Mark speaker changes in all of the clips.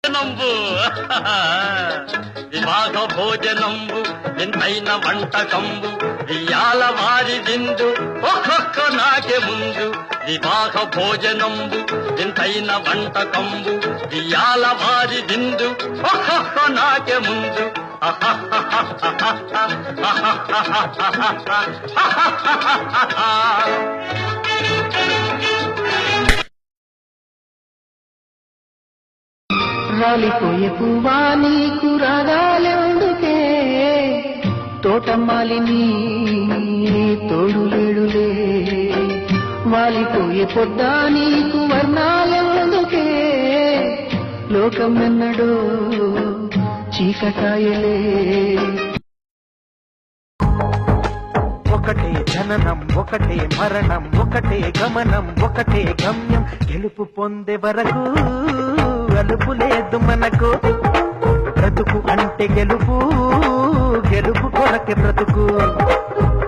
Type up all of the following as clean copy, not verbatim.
Speaker 1: నంబు వివాహ భోజనంబు ఎంతైన వంటకంబు ఇయాల వారి విందు ఒక్కొక్క నాకే ముందు వివాహ భోజనంబు ఎంతైన వంటకంబు ఇయాల వారి విందు ఒక్కొక్క నాకే ముందు
Speaker 2: రాలిపోయే పువ్వా నీకు రాగాలెందుకే తోటమాలిని తోడులేడులే వాలిపోయే పొద్దా నీకు వర్ణాలెందుకే లోకం ఎన్నడో చీకటాయలే
Speaker 3: ఒకటే జననం ఒకటే మరణం ఒకటే గమనం ఒకటే గమ్యం గెలుపు పొందే వరకు అలుపు లేదు మనకు బ్రతుకు అంటే గెలుపు గెలుపు కొరకే బ్రతుకు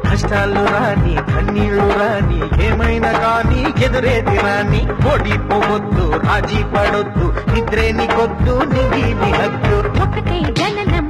Speaker 3: కష్టాలు రాని కన్నీళ్లు రాని ఏమైనా కానీ ఎదురేది రాని ఓడిపోవద్దు రాజీ పడొద్దు నిద్రే నీకొద్దు నిధి హద్దు
Speaker 4: ఒకటే జననం